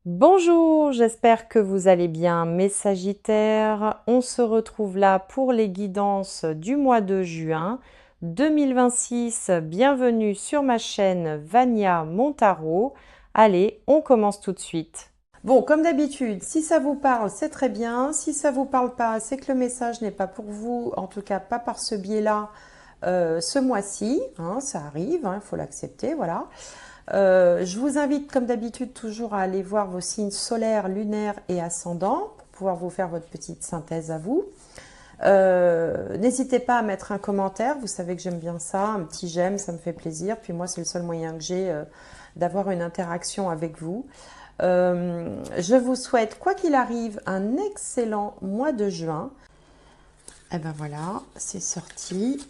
Bonjour, j'espère que vous allez bien, mes Sagittaires. On se retrouve là pour les guidances du mois de juin 2026. Bienvenue sur ma chaîne Vania Montaro. Allez, on commence tout de suite. Bon, comme d'habitude, si ça vous parle, c'est très bien. Si ça vous parle pas, c'est que le message n'est pas pour vous, en tout cas pas par ce biais-là, ce mois-ci. Hein, ça arrive, il faut l'accepter, voilà. Je vous invite, comme d'habitude, toujours à aller voir vos signes solaires, lunaires et ascendants pour pouvoir vous faire votre petite synthèse à vous. N'hésitez pas à mettre un commentaire, vous savez que j'aime bien ça, un petit j'aime, ça me fait plaisir. Puis moi, c'est le seul moyen que j'ai d'avoir une interaction avec vous. Je vous souhaite, quoi qu'il arrive, un excellent mois de juin. Et ben voilà, c'est sorti.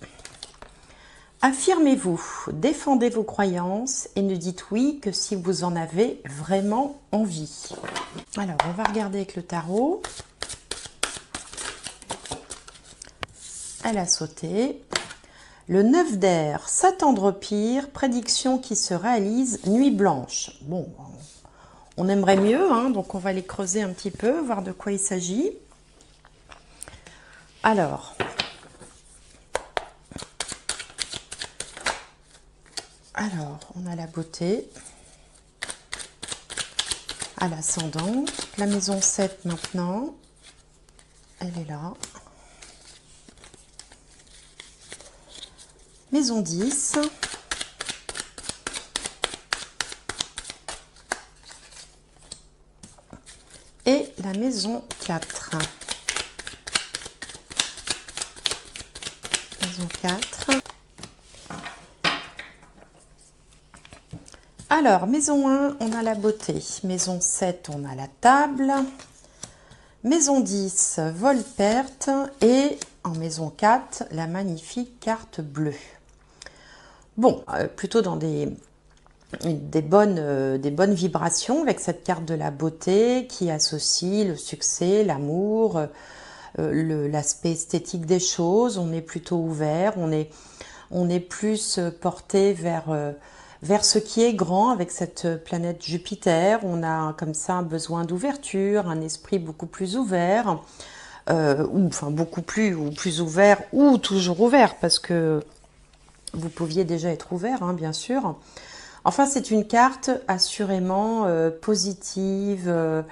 Affirmez-vous, défendez vos croyances et ne dites oui que si vous en avez vraiment envie. Alors, on va regarder avec le tarot. Elle a sauté. Le 9 d'air, s'attendre pire, prédiction qui se réalise, nuit blanche. Bon, on aimerait mieux, hein, donc on va les creuser un petit peu, voir de quoi il s'agit. Alors, on a la beauté à l'ascendant. La maison 7 maintenant, elle est là. Maison 10. Et la maison 4. Maison 4. Alors, maison 1, on a la beauté. Maison 7, on a la table. Maison 10, vol-perte. Et en maison 4, la magnifique carte bleue. Bon, plutôt dans des bonnes vibrations avec cette carte de la beauté qui associe le succès, l'amour, l'aspect esthétique des choses. On est plutôt ouvert, on est plus porté vers ce qui est grand avec cette planète Jupiter. On a comme ça un besoin d'ouverture, un esprit beaucoup plus ouvert, ou enfin beaucoup plus ou plus ouvert ou toujours ouvert parce que vous pouviez déjà être ouvert, hein, bien sûr. Enfin, c'est une carte assurément positive,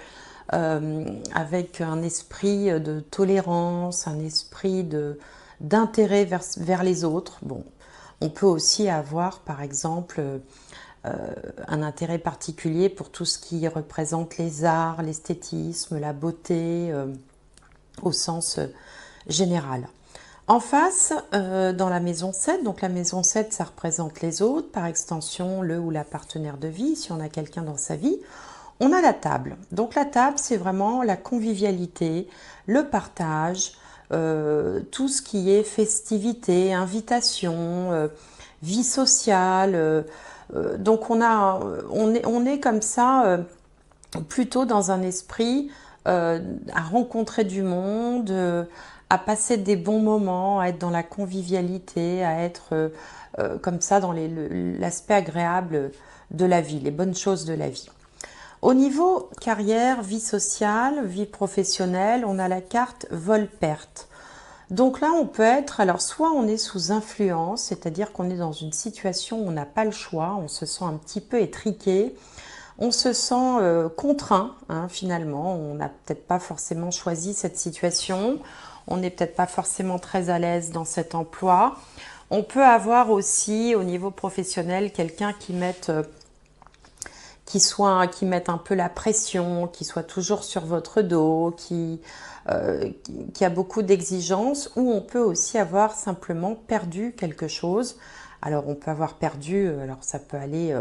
avec un esprit de tolérance, un esprit d'intérêt vers les autres. Bon, on peut aussi avoir, par exemple, un intérêt particulier pour tout ce qui représente les arts, l'esthétisme, la beauté, au sens général. En face, dans la maison 7, donc la maison 7, ça représente les autres, par extension, le ou la partenaire de vie, si on a quelqu'un dans sa vie. On a la table. Donc la table, c'est vraiment la convivialité, le partage, tout ce qui est festivité, invitation, vie sociale. Donc on est comme ça, plutôt dans un esprit à rencontrer du monde, à passer des bons moments, à être dans la convivialité, à être comme ça dans l'aspect agréable de la vie, les bonnes choses de la vie. Au niveau carrière, vie sociale, vie professionnelle, on a la carte vol-perte. Donc là, on peut être, alors soit on est sous influence, c'est-à-dire qu'on est dans une situation où on n'a pas le choix, on se sent un petit peu étriqué, on se sent contraint, hein, finalement, on n'a peut-être pas forcément choisi cette situation, on n'est peut-être pas forcément très à l'aise dans cet emploi. On peut avoir aussi au niveau professionnel quelqu'un qui mette qui mettent un peu la pression, qui soit toujours sur votre dos, qui a beaucoup d'exigences, ou on peut aussi avoir simplement perdu quelque chose. Alors on peut avoir perdu, alors ça peut aller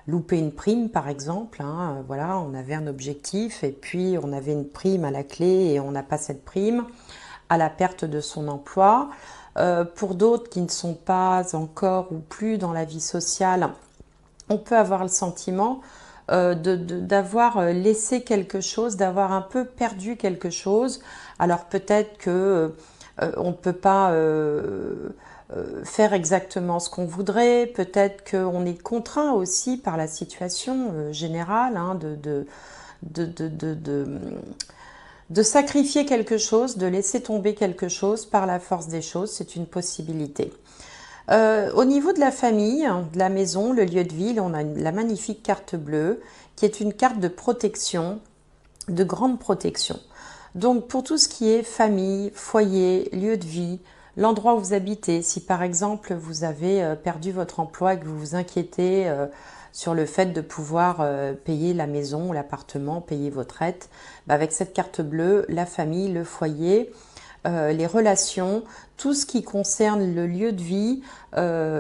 louper une prime par exemple, hein, voilà, on avait un objectif et puis on avait une prime à la clé et on n'a pas cette prime, à la perte de son emploi. Pour d'autres qui ne sont pas encore ou plus dans la vie sociale, on peut avoir le sentiment d'avoir laissé quelque chose, d'avoir un peu perdu quelque chose. Alors peut-être que on ne peut pas faire exactement ce qu'on voudrait. Peut-être qu'on est contraint aussi par la situation générale hein, de, de, de, de, de sacrifier quelque chose, de laisser tomber quelque chose par la force des choses. C'est une possibilité. Au niveau de la famille, de la maison, le lieu de vie, on a la magnifique carte bleue qui est une carte de protection, de grande protection. Donc pour tout ce qui est famille, foyer, lieu de vie, l'endroit où vous habitez, si par exemple vous avez perdu votre emploi et que vous vous inquiétez sur le fait de pouvoir payer la maison, l'appartement, payer votre aide, bah avec cette carte bleue, la famille, le foyer, les relations, tout ce qui concerne le lieu de vie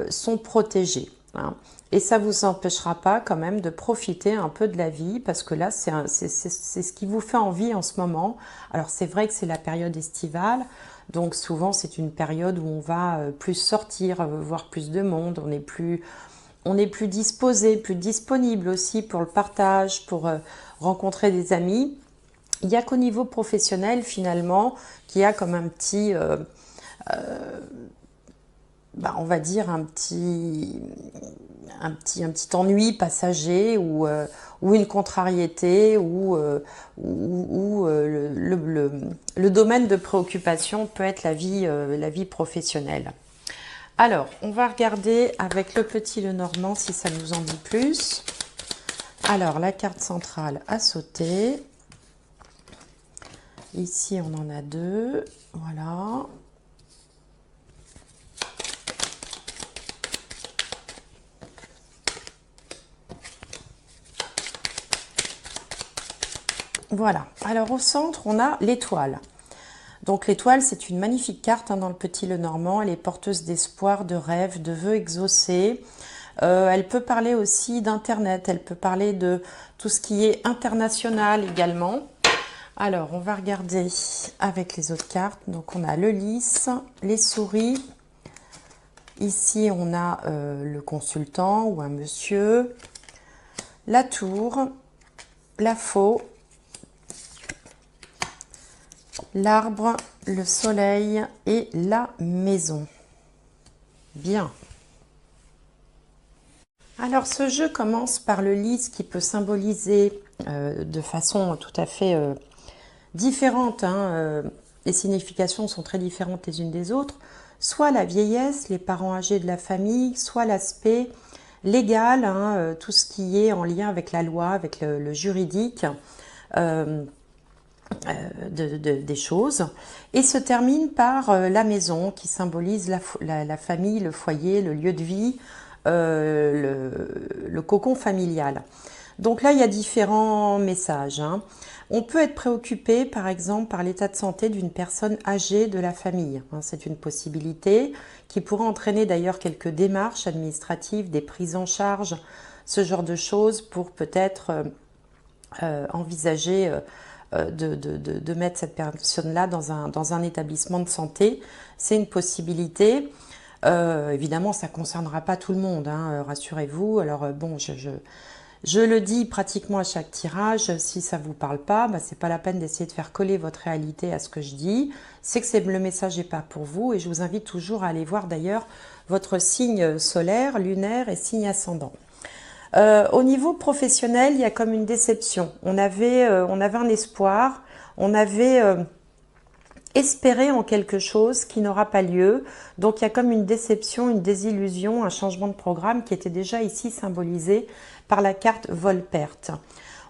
sont protégés. Hein. Et ça ne vous empêchera pas quand même de profiter un peu de la vie parce que là, c'est ce qui vous fait envie en ce moment. Alors c'est vrai que c'est la période estivale, donc souvent c'est une période où on va plus sortir, voir plus de monde, on est plus disposé, plus disponible aussi pour le partage, pour rencontrer des amis. Il n'y a qu'au niveau professionnel finalement qu'il y a comme un petit... on va dire un petit ennui passager ou une contrariété ou le domaine de préoccupation peut être la vie professionnelle. Alors, on va regarder avec le petit Lenormand si ça nous en dit plus. Alors, la carte centrale a sauté. Ici, on en a deux. Voilà. Voilà, alors au centre, on a l'étoile. Donc l'étoile, c'est une magnifique carte hein, dans le petit Lenormand. Elle est porteuse d'espoir, de rêves, de vœux exaucés. Elle peut parler aussi d'Internet, elle peut parler de tout ce qui est international également. Alors, on va regarder avec les autres cartes. Donc, on a le lys, les souris. Ici, on a le consultant ou un monsieur. La tour, la faux, l'arbre, le soleil et la maison. Bien. Alors ce jeu commence par le lys qui peut symboliser de façon tout à fait différente, hein, les significations sont très différentes les unes des autres, soit la vieillesse, les parents âgés de la famille, soit l'aspect légal, hein, tout ce qui est en lien avec la loi, avec le juridique. Des choses et se termine par la maison qui symbolise la famille, le foyer, le lieu de vie, le cocon familial. Donc là, il y a différents messages. Hein. On peut être préoccupé, par exemple, par l'état de santé d'une personne âgée de la famille. Hein, c'est une possibilité qui pourrait entraîner d'ailleurs quelques démarches administratives, des prises en charge, ce genre de choses pour peut-être envisager de mettre cette personne-là dans un établissement de santé. C'est une possibilité. Évidemment, ça ne concernera pas tout le monde, hein, rassurez-vous. Alors bon, je le dis pratiquement à chaque tirage, si ça ne vous parle pas, bah, c'est pas la peine d'essayer de faire coller votre réalité à ce que je dis. C'est que le message n'est pas pour vous et je vous invite toujours à aller voir d'ailleurs votre signe solaire, lunaire et signe ascendant. Au niveau professionnel, il y a comme une déception. On avait un espoir, on avait espéré en quelque chose qui n'aura pas lieu. Donc il y a comme une déception, une désillusion, un changement de programme qui était déjà ici symbolisé par la carte vol-perte.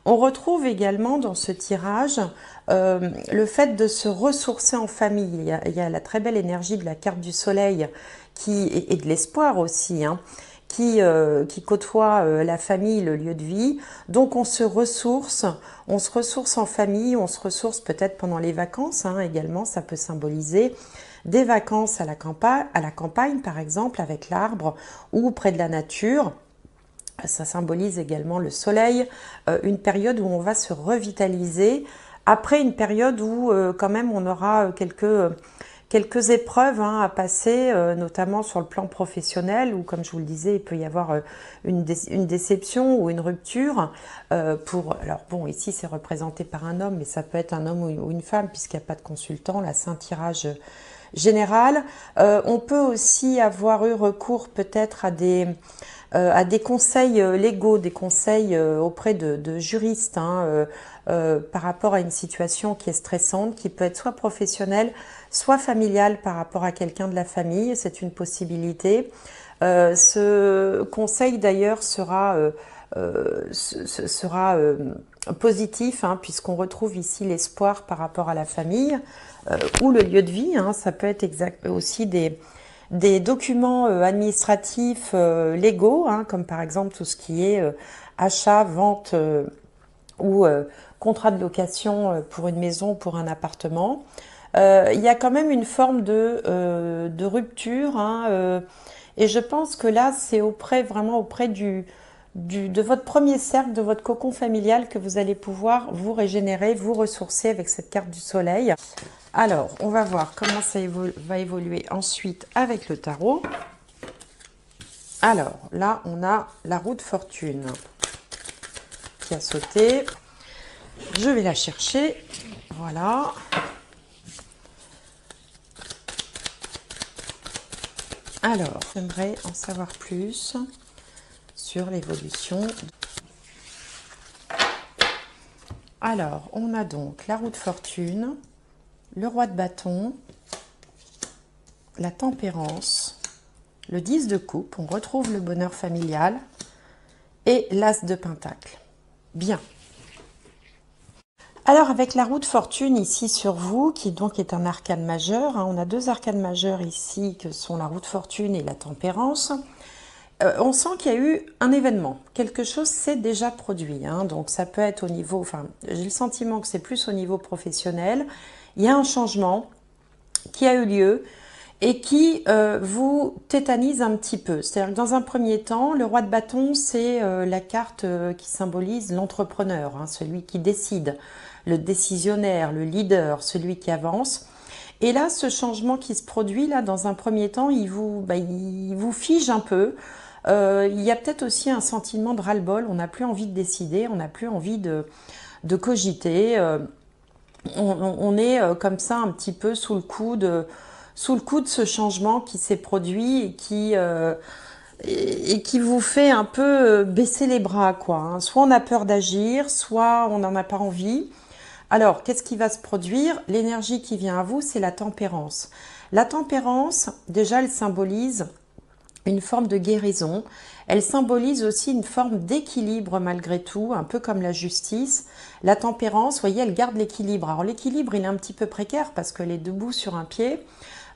On retrouve également dans ce tirage le fait de se ressourcer en famille. Il y a la très belle énergie de la carte du soleil et de l'espoir aussi, hein, qui côtoie la famille, le lieu de vie. Donc on se ressource en famille, on se ressource peut-être pendant les vacances hein, également, ça peut symboliser des vacances à la campagne par exemple avec l'arbre ou près de la nature. Ça symbolise également le soleil, une période où on va se revitaliser, après une période où quand même on aura quelques épreuves hein, à passer, notamment sur le plan professionnel, où comme je vous le disais, il peut y avoir une déception ou une rupture. Alors bon, ici c'est représenté par un homme, mais ça peut être un homme ou une femme, puisqu'il n'y a pas de consultant, là c'est un tirage générale. On peut aussi avoir eu recours peut-être à des conseils légaux, des conseils auprès de juristes, hein, par rapport à une situation qui est stressante, qui peut être soit professionnelle, soit familiale par rapport à quelqu'un de la famille. C'est une possibilité. Ce conseil d'ailleurs sera positif, hein, puisqu'on retrouve ici l'espoir par rapport à la famille ou le lieu de vie. Hein. Ça peut être aussi des documents administratifs légaux, hein, comme par exemple tout ce qui est achat, vente ou contrat de location pour une maison ou pour un appartement. Il y a quand même une forme de rupture, hein, et je pense que là, c'est vraiment auprès de votre premier cercle, de votre cocon familial que vous allez pouvoir vous régénérer, vous ressourcer avec cette carte du soleil. Alors, on va voir comment ça va évoluer ensuite avec le tarot. Alors, là, on a la roue de fortune qui a sauté. Je vais la chercher. Voilà. Alors, j'aimerais en savoir plus sur l'évolution. Alors, on a donc la roue de fortune, le roi de bâton, la tempérance, le 10 de coupe, on retrouve le bonheur familial et l'as de pentacle. Bien. Alors avec la roue de fortune ici sur vous, qui donc est un arcane majeur, hein, on a deux arcanes majeurs ici que sont la roue de fortune et la tempérance. On sent qu'il y a eu un événement, quelque chose s'est déjà produit, hein, donc ça peut être au niveau, enfin j'ai le sentiment que c'est plus au niveau professionnel, il y a un changement qui a eu lieu et qui vous tétanise un petit peu. C'est-à-dire que dans un premier temps, le roi de bâton, c'est la carte qui symbolise l'entrepreneur, hein, celui qui décide, le décisionnaire, le leader, celui qui avance. Et là, ce changement qui se produit, là, dans un premier temps, il vous fige un peu. Il y a peut-être aussi un sentiment de ras-le-bol, on n'a plus envie de décider, on n'a plus envie de cogiter. On est comme ça un petit peu sous le coup de ce changement qui s'est produit et qui vous fait un peu baisser les bras, quoi, hein. Soit on a peur d'agir, soit on n'en a pas envie. Alors, qu'est-ce qui va se produire? L'énergie qui vient à vous, c'est la tempérance. La tempérance, déjà, elle symbolise une forme de guérison. Elle symbolise aussi une forme d'équilibre malgré tout, un peu comme la justice. La tempérance, vous voyez, elle garde l'équilibre. Alors l'équilibre, il est un petit peu précaire parce qu'elle est debout sur un pied.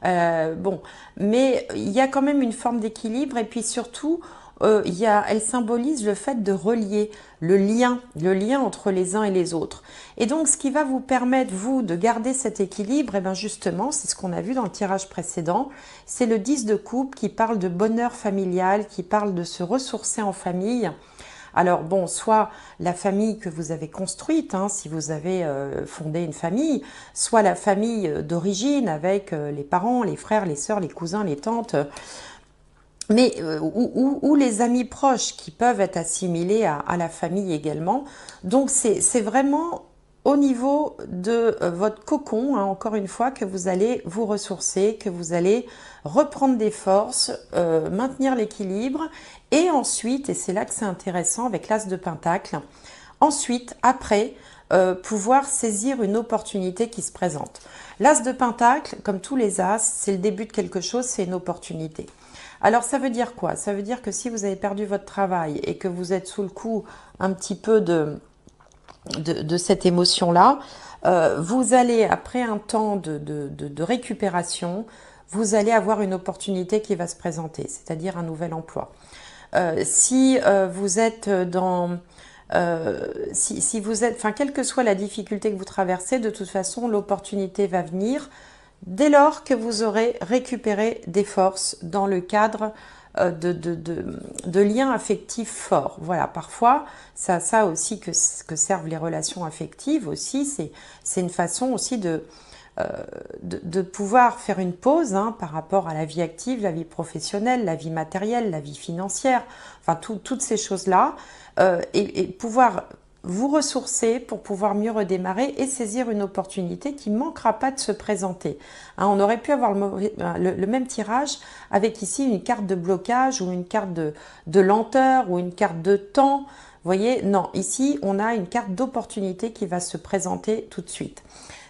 Bon, mais il y a quand même une forme d'équilibre et puis surtout, elle symbolise le fait de relier le lien entre les uns et les autres. Et donc, ce qui va vous permettre, vous, de garder cet équilibre, et bien justement, c'est ce qu'on a vu dans le tirage précédent, c'est le 10 de coupe qui parle de bonheur familial, qui parle de se ressourcer en famille. Alors bon, soit la famille que vous avez construite, hein, si vous avez fondé une famille, soit la famille d'origine avec les parents, les frères, les sœurs, les cousins, les tantes, mais ou les amis proches qui peuvent être assimilés à la famille également. Donc c'est vraiment au niveau de votre cocon, hein, encore une fois, que vous allez vous ressourcer, que vous allez reprendre des forces, maintenir l'équilibre, et ensuite, et c'est là que c'est intéressant avec l'as de pentacle, ensuite, après, pouvoir saisir une opportunité qui se présente. L'as de pentacle, comme tous les as, c'est le début de quelque chose, c'est une opportunité. Alors ça veut dire quoi? Ça veut dire que si vous avez perdu votre travail et que vous êtes sous le coup un petit peu de cette émotion-là, vous allez, après un temps de récupération, vous allez avoir une opportunité qui va se présenter, c'est-à-dire un nouvel emploi. Si vous êtes dans... si vous êtes, enfin, quelle que soit la difficulté que vous traversez, de toute façon, l'opportunité va venir dès lors que vous aurez récupéré des forces dans le cadre de liens affectifs forts. Voilà, parfois, ça aussi que servent les relations affectives aussi, c'est une façon aussi de pouvoir faire une pause, hein, par rapport à la vie active, la vie professionnelle, la vie matérielle, la vie financière, enfin toutes ces choses-là, et pouvoir vous ressourcer pour pouvoir mieux redémarrer et saisir une opportunité qui ne manquera pas de se présenter. Hein, on aurait pu avoir le même tirage avec ici une carte de blocage ou une carte de lenteur ou une carte de temps. Vous voyez, non, ici on a une carte d'opportunité qui va se présenter tout de suite.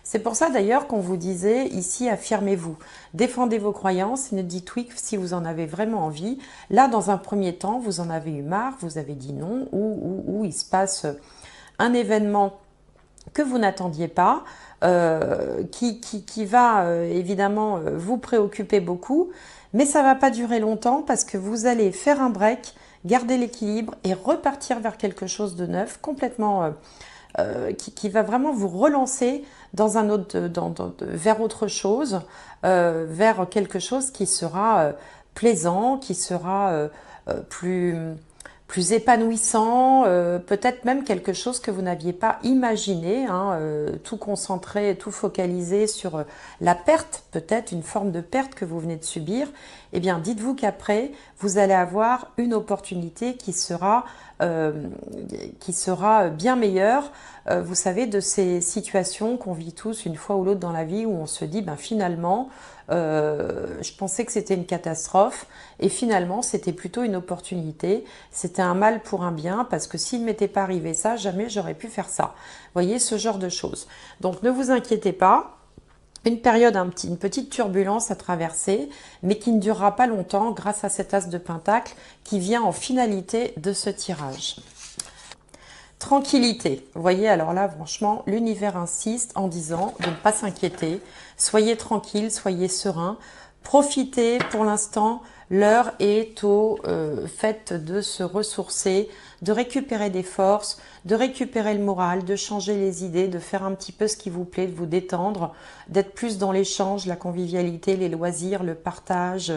C'est pour ça d'ailleurs qu'on vous disait ici, affirmez-vous, défendez vos croyances et ne dites oui que si vous en avez vraiment envie. Là, dans un premier temps, vous en avez eu marre, vous avez dit non, ou il se passe un événement que vous n'attendiez pas, qui va évidemment vous préoccuper beaucoup, mais ça ne va pas durer longtemps parce que vous allez faire un break, garder l'équilibre et repartir vers quelque chose de neuf, complètement qui va vraiment vous relancer dans un autre, vers autre chose, vers quelque chose qui sera plaisant, qui sera plus épanouissant, peut-être même quelque chose que vous n'aviez pas imaginé, hein, tout concentré, tout focalisé sur la perte, peut-être une forme de perte que vous venez de subir. Eh bien, dites-vous qu'après, vous allez avoir une opportunité qui sera bien meilleure. Vous savez, de ces situations qu'on vit tous une fois ou l'autre dans la vie où on se dit, ben finalement, je pensais que c'était une catastrophe et finalement c'était plutôt une opportunité, c'était un mal pour un bien parce que s'il ne m'était pas arrivé ça, jamais j'aurais pu faire ça. Vous voyez, ce genre de choses. Donc ne vous inquiétez pas, une période, une petite turbulence à traverser, mais qui ne durera pas longtemps grâce à cet as de pentacle qui vient en finalité de ce tirage. Tranquillité. Vous voyez, alors là, franchement, l'univers insiste en disant de ne pas s'inquiéter. Soyez tranquille, soyez serein. Profitez pour l'instant. L'heure est au fait de se ressourcer, de récupérer des forces, de récupérer le moral, de changer les idées, de faire un petit peu ce qui vous plaît, de vous détendre, d'être plus dans l'échange, la convivialité, les loisirs, le partage,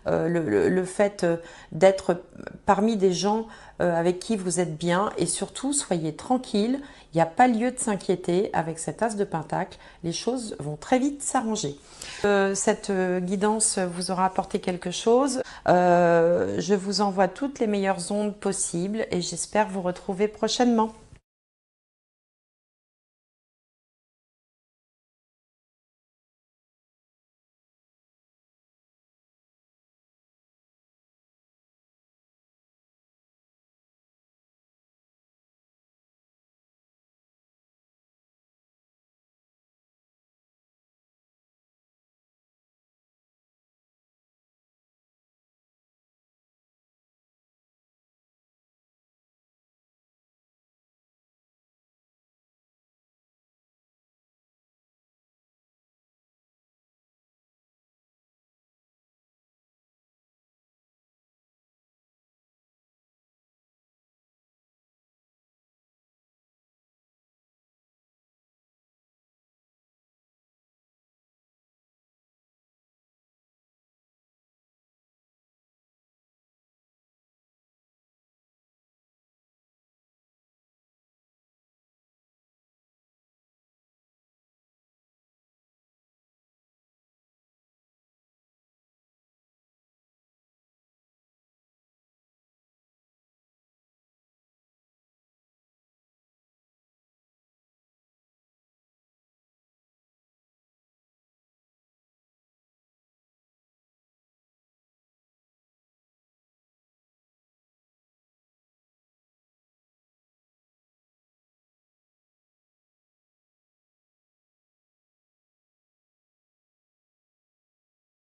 le fait d'être parmi des gens avec qui vous êtes bien et surtout soyez tranquille, il n'y a pas lieu de s'inquiéter avec cet as de pentacle, les choses vont très vite s'arranger. Cette guidance vous aura apporté quelque chose, je vous envoie toutes les meilleures ondes possibles et j'espère vous retrouver prochainement.